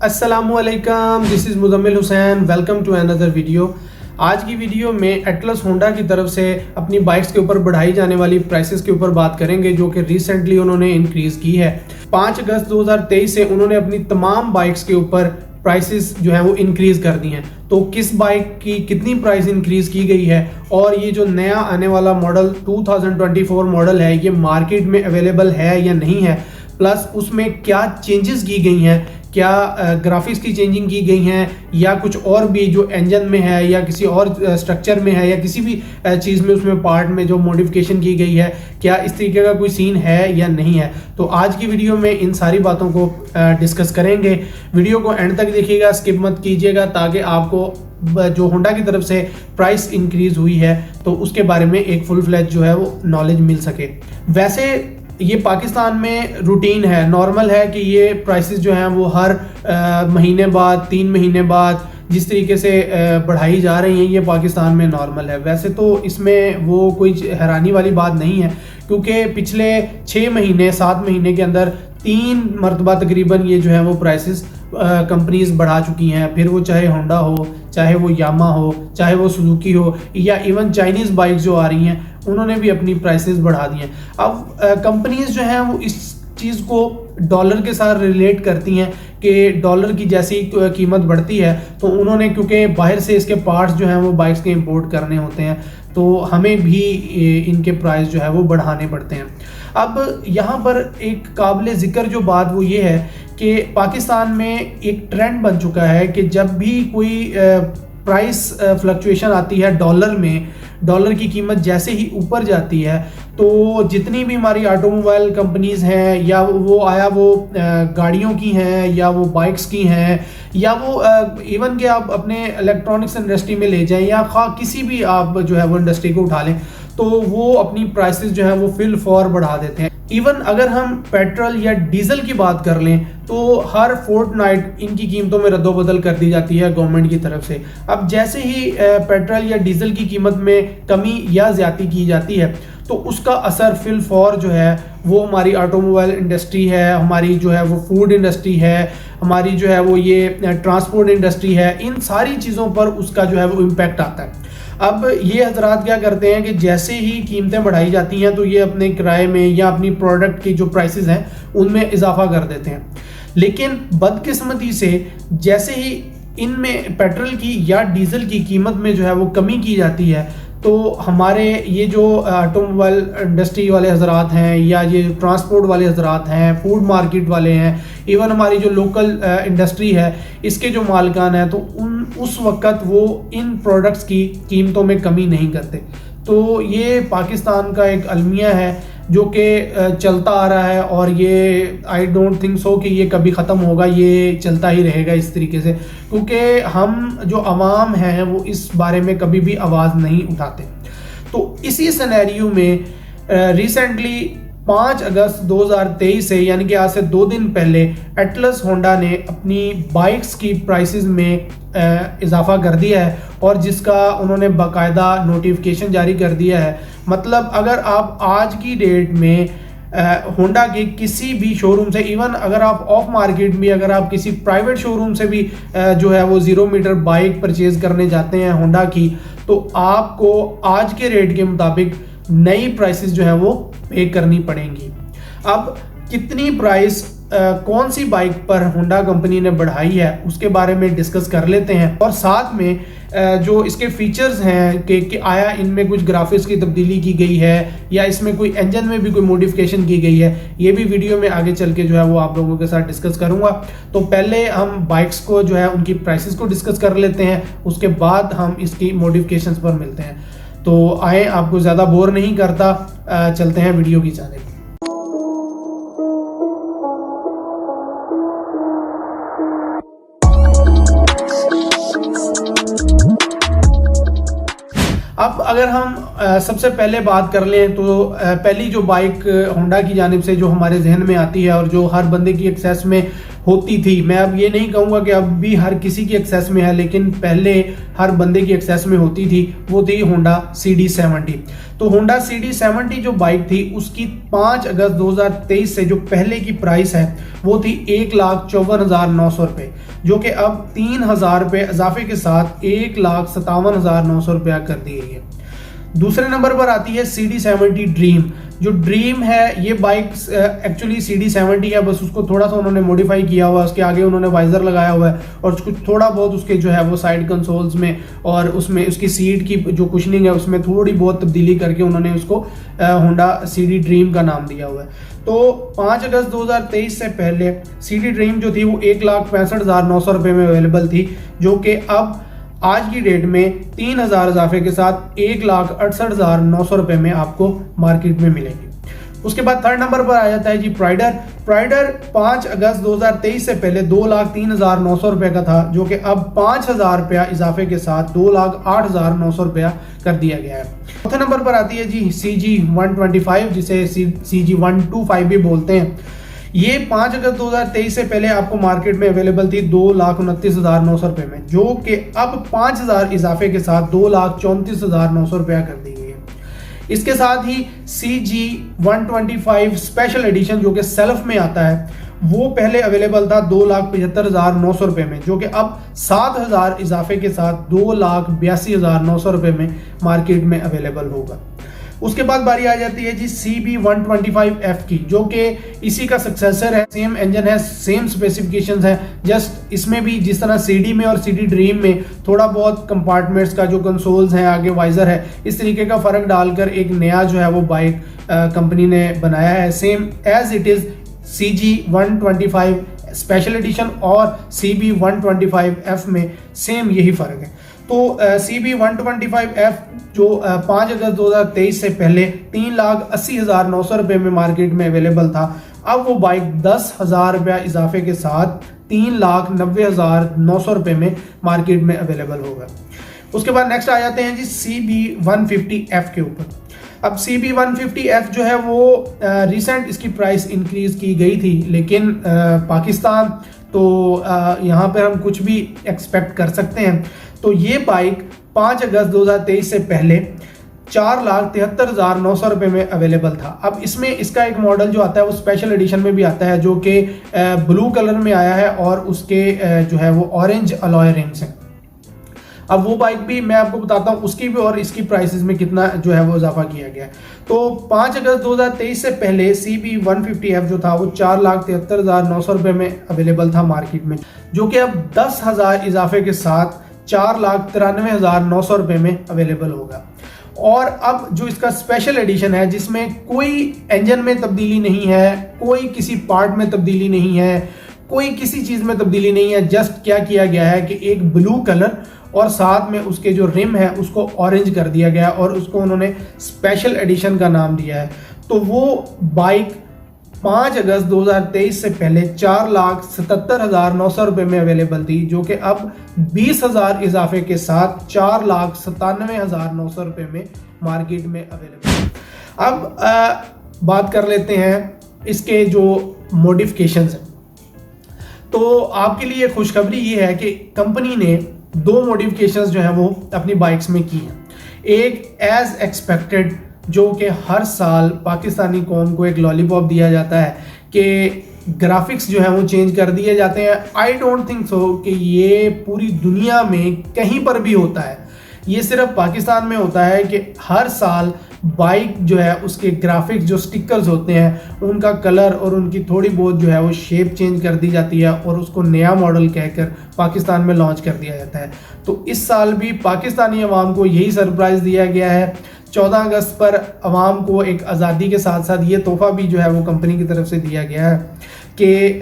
अस्सलामुअलैकुम, this is Muzammil Hussain. Welcome to another video. आज की वीडियो में एटलस होंडा की तरफ से अपनी बाइक्स के ऊपर बढ़ाई जाने वाली प्राइसेस के ऊपर बात करेंगे, जो कि रिसेंटली उन्होंने इंक्रीज़ की है। 5 अगस्त 2023 से उन्होंने अपनी तमाम बाइक्स के ऊपर प्राइसेस जो है वो इंक्रीज़ कर दी हैं। तो किस बाइक की कितनी प्राइस इंक्रीज़ की गई है और ये जो नया आने वाला मॉडल 2024 मॉडल है, ये मार्केट में अवेलेबल है या नहीं है, प्लस उसमें क्या चेंजेस की गई हैं, क्या ग्राफिक्स की चेंजिंग की गई हैं या कुछ और भी जो इंजन में है या किसी और स्ट्रक्चर में है या किसी भी चीज़ में उसमें पार्ट में जो मॉडिफिकेशन की गई है, क्या इस तरीके का कोई सीन है या नहीं है। तो आज की वीडियो में इन सारी बातों को डिस्कस करेंगे। वीडियो को एंड तक देखिएगा, स्किप मत कीजिएगा, ताकि आपको जो होंडा की तरफ से प्राइस इंक्रीज हुई है तो उसके बारे में एक फुल फ्लैज जो है वो नॉलेज मिल सके। वैसे ये पाकिस्तान में रूटीन है, नॉर्मल है कि ये प्राइसेस जो हैं वो हर महीने बाद 3 महीने बाद जिस तरीके से बढ़ाई जा रही हैं, ये पाकिस्तान में नॉर्मल है। वैसे तो इसमें वो कोई हैरानी वाली बात नहीं है, क्योंकि पिछले 6 महीने 7 महीने के अंदर 3 मरतबा तकरीबन ये जो है वो प्राइसेस कंपनीज बढ़ा चुकी हैं। फिर वो चाहे होंडा हो, चाहे वो यामा हो, चाहे वो सुजुकी हो, या इवन चाइनीज़ बाइक्स जो आ रही हैं उन्होंने भी अपनी प्राइसेस बढ़ा दी हैं। अब कंपनीज जो हैं वो इस चीज़ को डॉलर के साथ रिलेट करती हैं कि डॉलर की जैसी कीमत बढ़ती है तो उन्होंने, क्योंकि बाहर से इसके पार्ट्स जो हैं वो बाइक्स के इंपोर्ट करने होते हैं, तो हमें भी इनके प्राइस जो है वो बढ़ाने पड़ते हैं। अब यहाँ पर एक काबिल ज़िक्र जो बात वो ये है कि पाकिस्तान में एक ट्रेंड बन चुका है कि जब भी कोई प्राइस फ्लक्चुएशन आती है डॉलर में, डॉलर की कीमत जैसे ही ऊपर जाती है तो जितनी भी हमारी ऑटोमोबाइल कंपनीज़ हैं, या वो गाड़ियों की हैं, या वो बाइक्स की हैं, या वो इवन कि आप अपने इलेक्ट्रॉनिक्स इंडस्ट्री में ले जाएं या किसी भी आप जो है वो इंडस्ट्री को उठा लें, तो वो अपनी प्राइसेस जो है वो फिल फॉर बढ़ा देते हैं। इवन अगर हम पेट्रोल या डीजल की बात कर लें तो हर फोर्टनाइट इनकी कीमतों में रद्दोबदल कर दी जाती है गवर्नमेंट की तरफ से। अब जैसे ही पेट्रोल या डीजल की कीमत में कमी या ज़्यादती की जाती है तो उसका असर फिल फॉर जो है वो हमारी ऑटोमोबाइल इंडस्ट्री है, हमारी जो है वो फूड इंडस्ट्री है, हमारी जो है वो ये ट्रांसपोर्ट इंडस्ट्री है, इन सारी चीज़ों पर उसका जो है वो इम्पैक्ट आता है। अब ये हजरात क्या करते हैं कि जैसे ही कीमतें बढ़ाई जाती हैं तो ये अपने किराए में या अपनी प्रोडक्ट की जो प्राइसेस हैं उनमें इजाफा कर देते हैं। लेकिन बदकिस्मती से जैसे ही इनमें पेट्रोल की या डीजल की कीमत में जो है वो कमी की जाती है तो हमारे ये जो ऑटोमोबाइल इंडस्ट्री वाले हजरात हैं, या ये ट्रांसपोर्ट वाले हजरात हैं, फूड मार्केट वाले हैं, इवन हमारी जो लोकल इंडस्ट्री है, इसके जो मालिकान हैं, तो उस वक्त वो इन प्रोडक्ट्स की कीमतों में कमी नहीं करते। तो ये पाकिस्तान का एक अलमिया है जो कि चलता आ रहा है, और ये आई डोंट थिंक सो कि ये कभी ख़त्म होगा, ये चलता ही रहेगा इस तरीके से, क्योंकि हम जो अवाम हैं वो इस बारे में कभी भी आवाज़ नहीं उठाते। तो इसी सिनेरियो में रिसेंटली 5 अगस्त 2023 से, यानी कि आज से 2 दिन पहले, एटलस होंडा ने अपनी बाइक्स की प्राइसेस में इजाफा कर दिया है, और जिसका उन्होंने बाकायदा नोटिफिकेशन जारी कर दिया है। मतलब अगर आप आज की डेट में होंडा के किसी भी शोरूम से, इवन अगर आप ऑफ मार्केट में, अगर आप किसी प्राइवेट शोरूम से भी जो है वो 0 मीटर बाइक परचेज करने जाते हैं होंडा की, तो आपको आज के रेट के मुताबिक नई प्राइसेस जो है वो पे करनी पड़ेंगी। अब कितनी प्राइस कौन सी बाइक पर होंडा कंपनी ने बढ़ाई है उसके बारे में डिस्कस कर लेते हैं, और साथ में जो इसके फीचर्स हैं कि आया इनमें कुछ ग्राफिक्स की तब्दीली की गई है या इसमें कोई इंजन में भी कोई मॉडिफिकेशन की गई है, ये भी वीडियो में आगे चल के जो है वो आप लोगों के साथ डिस्कस करूंगा। तो पहले हम बाइक्स को जो है उनकी प्राइसेस को डिस्कस कर लेते हैं, उसके बाद हम इसकी मॉडिफिकेशंस पर मिलते हैं। तो आए, आपको ज़्यादा बोर नहीं करता, चलते हैं वीडियो की जानिब। अब अगर हम सबसे पहले बात कर लें तो पहली जो बाइक होंडा की जानिब से जो हमारे जहन में आती है और जो हर बंदे की एक्सेस में होती थी। मैं अब ये नहीं कहूँगा कि अब भी हर किसी की एक्सेस में है, लेकिन पहले हर बंदे की एक्सेस में होती थी, वो थी होंडा CD70। तो होंडा CD70 जो बाइक थी उसकी 5 अगस्त 2023 से जो पहले की प्राइस है वो थी 1,54,900 रुपये, जो कि अब 3,000 रुपये इजाफे के साथ 1,57,900 रुपया कर दी गई है। दूसरे नंबर पर आती है CD70 ड्रीम। जो ड्रीम है ये बाइक एक्चुअली CD70 है, बस उसको थोड़ा सा उन्होंने मॉडिफाई किया हुआ है। उसके आगे उन्होंने वाइजर लगाया हुआ है और कुछ थोड़ा बहुत उसके जो है वो साइड कंसोल्स में और उसमें उसकी सीट की जो कुशनिंग है उसमें थोड़ी बहुत तब्दीली करके उन्होंने उसको होंडा CD ड्रीम का नाम दिया हुआ है। तो 5 अगस्त 2023 से पहले CD ड्रीम जो थी वो 1,65,900 रुपये में अवेलेबल थी, जो कि अब आज की डेट में 3,000 इजाफे के साथ 1,68,900 रुपये में आपको मार्केट में मिलेगी। उसके बाद थर्ड नंबर पर आ जाता है जी प्राइडर। प्राइडर 5 अगस्त 2023 से पहले 2,03,900 रुपये का था, जो कि अब 5,000 रुपया इजाफे के साथ 2,08,900 रुपया कर दिया गया है। चौथे नंबर पर आती है जी CG125, जिसे CG125 भी बोलते हैं। ये 5 अगस्त 2023 से पहले आपको मार्केट में अवेलेबल थी 2,29,900 रुपये में, जो कि अब 5,000 इजाफे के साथ 2,34,900 रुपया कर दी गई है। इसके साथ ही CG125 स्पेशल एडिशन जो कि सेल्फ में आता है वो पहले अवेलेबल था 2,75,900 रुपये में, जो कि अब 7,000 इजाफे के साथ 2,82,900 रुपये में मार्केट में अवेलेबल होगा। उसके बाद बारी आ जाती है जी CB125F की, जो कि इसी का सक्सेसर है। सेम इंजन है, सेम स्पेसिफिकेशंस है, जस्ट इसमें भी जिस तरह CD में और CD ड्रीम में थोड़ा बहुत कंपार्टमेंट्स का जो कंसोल्स हैं, आगे वाइजर है, इस तरीके का फर्क डालकर एक नया जो है वो बाइक कंपनी ने बनाया है। Same as it is CG125 special edition और CB125F में सेम यही फर्क है। तो CB125F जो 5 अगस्त 2023 से पहले 3,80,900 रुपये में मार्केट में अवेलेबल था, अब वो बाइक 10,000 रुपया इजाफे के साथ 3,90,900 रुपये में मार्केट में अवेलेबल होगा। उसके बाद नेक्स्ट आ जाते हैं जी CB150F के ऊपर। अब CB150F जो है वो रिसेंट इसकी प्राइस इंक्रीज की गई थी, लेकिन पाकिस्तान तो यहाँ पर हम कुछ भी एक्सपेक्ट कर सकते हैं। तो ये बाइक 5 अगस्त 2023 से पहले 4,73,900 रुपये में अवेलेबल था। अब इसमें इसका एक मॉडल जो आता है वो स्पेशल एडिशन में भी आता है, जो कि ब्लू कलर में आया है और उसके जो है वो ऑरेंज अलॉय रिम्स हैं। अब वो बाइक भी मैं आपको बताता हूँ उसकी भी और इसकी प्राइसेस में कितना जो है वो इजाफा किया गया है। तो 5 अगस्त 2023 से पहले CB150F जो था वो 4,73,900 रुपये में अवेलेबल था मार्केट में, जो कि अब 10,000 इजाफे के साथ 4,93,900 रुपये में अवेलेबल होगा। और अब जो इसका स्पेशल एडिशन है, जिसमें कोई इंजन में तब्दीली नहीं है, कोई किसी पार्ट में तब्दीली नहीं है, कोई किसी चीज़ में तब्दीली नहीं है, जस्ट क्या किया गया है कि एक ब्लू कलर और साथ में उसके जो रिम है उसको ऑरेंज कर दिया गया और उसको उन्होंने स्पेशल एडिशन का नाम दिया है। तो वो बाइक 5 अगस्त 2023 से पहले 4,77,900 रुपये में अवेलेबल थी, जो कि अब 20,000 इजाफे के साथ 4,97,900 रुपये में मार्केट में अवेलेबल। अब बात कर लेते हैं इसके जो मॉडिफिकेशंस हैं। तो आपके लिए खुशखबरी ये है कि कंपनी ने 2 मॉडिफिकेशंस जो हैं वो अपनी बाइक्स में की हैं। एक एज एक्सपेक्टेड, जो कि हर साल पाकिस्तानी कौम को एक लॉलीपॉप दिया जाता है कि ग्राफिक्स जो है वो चेंज कर दिए जाते हैं। आई डोंट थिंक सो कि ये पूरी दुनिया में कहीं पर भी होता है। ये सिर्फ पाकिस्तान में होता है कि हर साल बाइक जो है उसके ग्राफिक्स जो स्टिकर्स होते हैं उनका कलर और उनकी थोड़ी बहुत जो है वो शेप चेंज कर दी जाती है और उसको नया मॉडल कहकर पाकिस्तान में लॉन्च कर दिया जाता है। तो इस साल भी पाकिस्तानी अवाम को यही सरप्राइज़ दिया गया है। 14 अगस्त पर अवाम को एक आज़ादी के साथ साथ ये तोहफा भी जो है वो कंपनी की तरफ से दिया गया है कि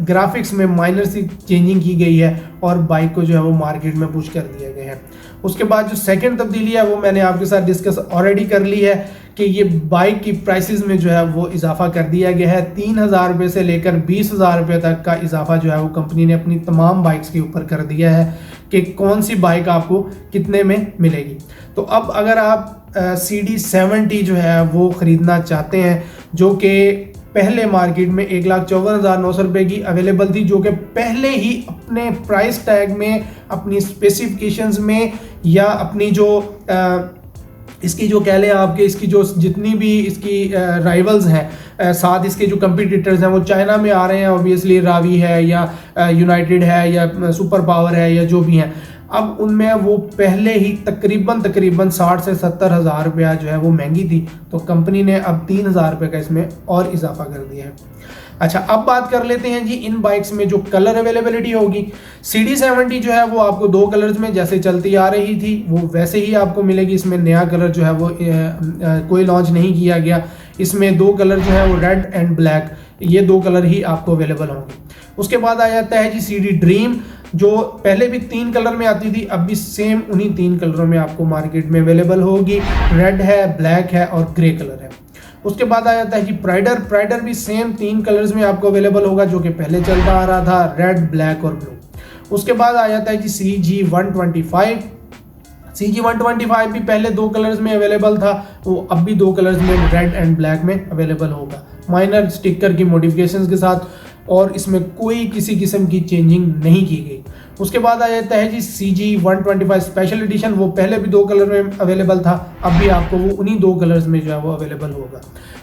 ग्राफिक्स में माइनर सी चेंजिंग की गई है और बाइक को जो है वो मार्केट में पुश कर दिया गया है। उसके बाद जो सेकंड तब्दीली है वो मैंने आपके साथ डिस्कस ऑलरेडी कर ली है कि ये बाइक की प्राइसेस में जो है वो इजाफा कर दिया गया है। 3,000 रुपये से लेकर 20,000 रुपये तक का इजाफा जो है वो कंपनी ने अपनी तमाम बाइक्स के ऊपर कर दिया है कि कौन सी बाइक आपको कितने में मिलेगी। तो अब अगर आप CD70 जो है वो ख़रीदना चाहते हैं, जो कि पहले मार्केट में 1,54,900 रुपये की अवेलेबल थी, जो कि पहले ही अपने प्राइस टैग में, अपनी स्पेसिफिकेशंस में या अपनी जो इसकी जो कह लें आपके इसकी जो जितनी भी इसकी राइवल्स हैं, साथ इसके जो कंपटीटर्स हैं वो चाइना में आ रहे हैं, ऑब्वियसली रावी है या यूनाइटेड है या सुपर पावर है या जो भी हैं, अब उनमें वो पहले ही तकरीबन 60 से 70 हज़ार रुपया जो है वो महंगी थी, तो कंपनी ने अब 3,000 रुपये का इसमें और इजाफा कर दिया है। अच्छा, अब बात कर लेते हैं जी इन बाइक्स में जो कलर अवेलेबिलिटी होगी। CD70 जो है वो आपको 2 कलर्स में जैसे चलती आ रही थी वो वैसे ही आपको मिलेगी। इसमें नया कलर जो है वो कोई लॉन्च नहीं किया गया। इसमें 2 कलर जो है वो रेड एंड ब्लैक, ये 2 कलर ही आपको अवेलेबल होंगे। उसके बाद आ जाता है जी CD ड्रीम, जो पहले भी 3 कलर में आती थी, अब भी सेम उन्हीं 3 कलरों में आपको मार्केट में अवेलेबल होगी। रेड है, ब्लैक है और ग्रे कलर है। उसके बाद आ जाता है कि प्राइडर भी सेम 3 कलर्स में आपको अवेलेबल होगा, जो कि पहले चलता आ रहा था, रेड, ब्लैक और ब्लू। उसके बाद आ जाता है कि CG125 भी पहले 2 कलर्स में अवेलेबल था, वो अब भी 2 कलर्स में रेड एंड ब्लैक में अवेलेबल होगा, माइनर स्टिकर की मॉडिफिकेशंस के साथ, और इसमें कोई किसी किस्म की चेंजिंग नहीं की गई। उसके बाद आ जाता है जी CG125 स्पेशल एडिशन, वो पहले भी 2 कलर में अवेलेबल था, अब भी आपको वो उन्हीं 2 कलर्स में जो है वो अवेलेबल होगा।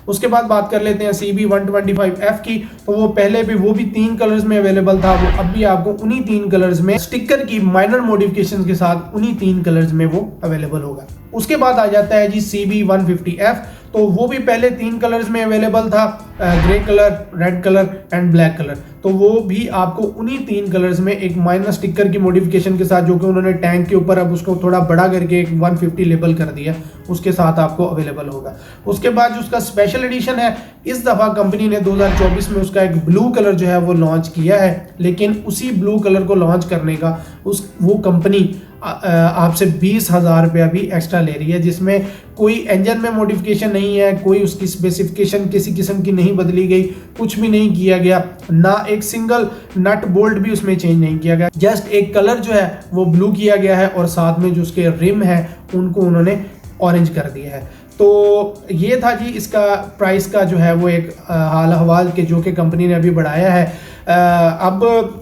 उसके बाद बात कर लेते हैं CB125F की, तो वो पहले भी वो भी 3 कलर्स में अवेलेबल था, वो अब भी आपको उन्हीं 3 कलर्स में स्टिकर की माइनर मॉडिफिकेशन के साथ उन्हीं 3 कलर्स में वो अवेलेबल होगा। उसके बाद आ जाता है जी CB150F, तो वो भी पहले 3 कलर्स में अवेलेबल था, grey colour, red colour and black colour, तो वो भी आपको उन्हीं 3 कलर्स में एक माइनर स्टिकर की मॉडिफिकेशन के साथ, जो कि उन्होंने टैंक के ऊपर अब उसको थोड़ा बड़ा करके एक 150 लेबल कर दिया, उसके साथ आपको अवेलेबल होगा। उसके बाद जो उसका स्पेशल एडिशन है, इस दफ़ा कंपनी ने 2024 में उसका एक ब्लू कलर जो है वो लॉन्च किया है, लेकिन उसी ब्लू कलर को लॉन्च करने का वो कंपनी आपसे 20,000 रुपया भी एक्स्ट्रा ले रही है, जिसमें कोई इंजन में मॉडिफिकेशन नहीं है, कोई उसकी स्पेसिफिकेशन किसी किस्म की नहीं बदली गई, कुछ भी नहीं किया गया, ना एक सिंगल नट बोल्ट भी उसमें चेंज नहीं किया गया, जस्ट एक कलर जो है वो ब्लू किया गया है और साथ में जो उसके रिम है उनको उन्होंने ऑरेंज कर दिया है। तो ये था जी इसका प्राइस का जो है वो एक हाल अहवाल के जो कि कंपनी ने अभी बढ़ाया है। अब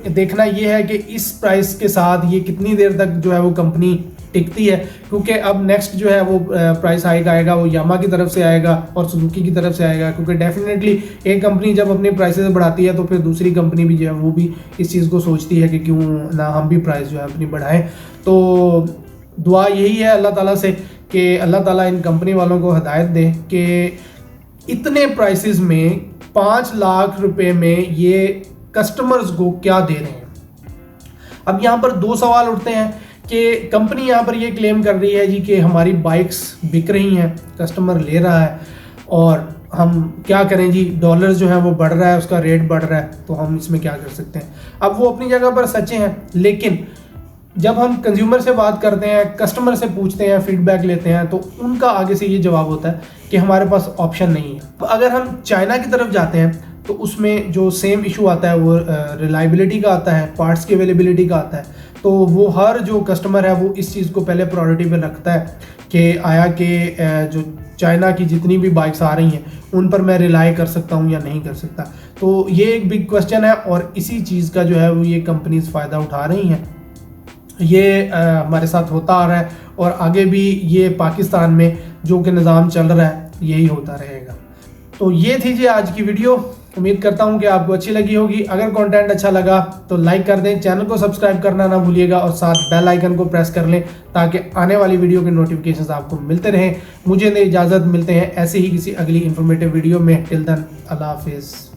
देखना ये है कि इस प्राइस के साथ ये कितनी देर तक जो है वो कंपनी टिकती है, क्योंकि अब नेक्स्ट जो है वो प्राइस आएगा वो यामा की तरफ से आएगा और सुजुकी की तरफ से आएगा, क्योंकि डेफिनेटली एक कंपनी जब अपने प्राइसेस बढ़ाती है तो फिर दूसरी कंपनी भी जो है वो भी इस चीज़ को सोचती है कि क्यों ना हम भी प्राइस जो है अपनी बढ़ाएं। तो दुआ यही है अल्लाह ताला से कि अल्लाह ताला इन कंपनी वालों को हिदायत दे कि इतने प्राइसेस में 5 लाख रुपए में ये कस्टमर्स को क्या दे रहे हैं। अब यहाँ पर 2 सवाल उठते हैं कि कंपनी यहाँ पर ये क्लेम कर रही है जी कि हमारी बाइक्स बिक रही हैं, कस्टमर ले रहा है, और हम क्या करें जी, डॉलर जो है वो बढ़ रहा है, उसका रेट बढ़ रहा है, तो हम इसमें क्या कर सकते हैं। अब वो अपनी जगह पर सच्चे हैं, लेकिन जब हम कंज्यूमर से बात करते हैं, कस्टमर से पूछते हैं, फीडबैक लेते हैं, तो उनका आगे से ये जवाब होता है कि हमारे पास ऑप्शन नहीं है। तो अगर हम चाइना की तरफ जाते हैं तो उसमें जो सेम इशू आता है वो रिलायबिलिटी का आता है, पार्ट्स की अवेलेबिलिटी का आता है, तो वो हर जो कस्टमर है वो इस चीज़ को पहले प्रायोरिटी पे रखता है कि आया कि जो चाइना की जितनी भी बाइक्स आ रही हैं उन पर मैं रिलाई कर सकता हूं या नहीं कर सकता। तो ये एक बिग क्वेश्चन है और इसी चीज़ का जो है वो ये कंपनीज फ़ायदा उठा रही हैं। ये हमारे साथ होता आ रहा है और आगे भी ये पाकिस्तान में जो कि निज़ाम चल रहा है यही होता रहेगा। तो ये थी जी आज की वीडियो, उम्मीद करता हूँ कि आपको अच्छी लगी होगी। अगर कंटेंट अच्छा लगा तो लाइक कर दें, चैनल को सब्सक्राइब करना ना भूलिएगा और साथ बेल आइकन को प्रेस कर लें ताकि आने वाली वीडियो के नोटिफिकेशंस आपको मिलते रहें। मुझे इजाज़त, मिलते हैं ऐसे ही किसी अगली इन्फॉर्मेटिव वीडियो में। टिल देन अल्लाह हाफिज़।